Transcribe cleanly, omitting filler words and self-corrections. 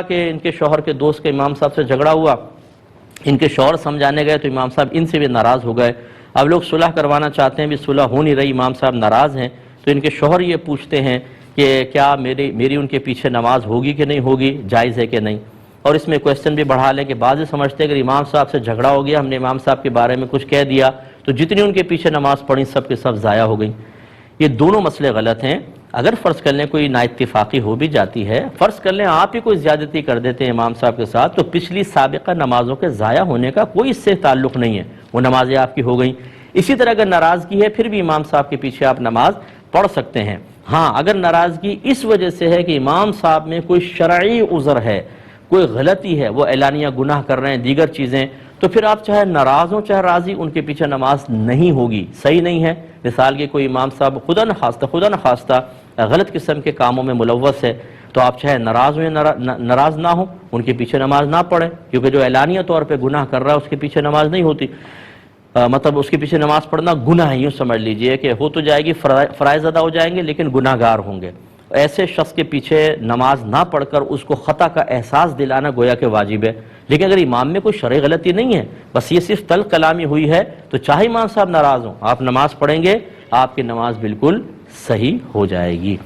کہ ان کے شوہر کے دوست کے امام صاحب سے جھگڑا ہوا، ان کے شوہر سمجھانے گئے تو امام صاحب ان سے بھی ناراض ہو گئے۔ اب لوگ صلح کروانا چاہتے ہیں، بھی صلح ہو نہیں رہی، امام صاحب ناراض ہیں، تو ان کے شوہر یہ پوچھتے ہیں کہ کیا میری ان کے پیچھے نماز ہوگی کہ نہیں ہوگی، جائز ہے کہ نہیں۔ اور اس میں کویسچن بھی بڑھا لیں کہ بعض سمجھتے ہیں کہ امام صاحب سے جھگڑا ہو گیا، ہم نے امام صاحب کے بارے میں کچھ کہہ دیا تو جتنی ان کے پیچھے نماز پڑھی سب کے سب ضائع ہو گئیں۔ یہ دونوں مسئلے غلط ہیں۔ اگر فرض کر لیں کوئی نااتفاقی ہو بھی جاتی ہے، فرض کر لیں آپ ہی کوئی زیادتی کر دیتے ہیں امام صاحب کے ساتھ، تو پچھلی سابقہ نمازوں کے ضائع ہونے کا کوئی اس سے تعلق نہیں ہے، وہ نمازیں آپ کی ہو گئیں۔ اسی طرح اگر ناراضگی ہے پھر بھی امام صاحب کے پیچھے آپ نماز پڑھ سکتے ہیں۔ ہاں، اگر ناراضگی اس وجہ سے ہے کہ امام صاحب میں کوئی شرعی عذر ہے، کوئی غلطی ہے، وہ اعلانیہ گناہ کر رہے ہیں، دیگر چیزیں، تو پھر آپ چاہے ناراض ہوں چاہے راضی، ان کے پیچھے نماز نہیں ہوگی، صحیح نہیں ہے۔ مثال کے کوئی امام صاحب خدا نخواستہ غلط قسم کے کاموں میں ملوث ہے، تو آپ چاہے ناراض ہوں یا ناراض نہ ہوں، ان کے پیچھے نماز نہ پڑھیں، کیونکہ جو اعلانیہ طور پہ گناہ کر رہا ہے اس کے پیچھے نماز نہیں ہوتی۔ مطلب اس کے پیچھے نماز پڑھنا گناہ ہے، یوں سمجھ لیجئے کہ ہو تو جائے گی، فرائض ادا ہو جائیں گے لیکن گناہ گار ہوں گے۔ ایسے شخص کے پیچھے نماز نہ پڑھ کر اس کو خطا کا احساس دلانا گویا کہ واجب ہے۔ لیکن اگر امام میں کوئی شرعی غلطی نہیں ہے، بس یہ صرف تلخ کلامی ہوئی ہے، تو چاہے امام صاحب ناراض ہوں، آپ نماز پڑھیں گے، آپ کی نماز بالکل صحیح ہو جائے گی۔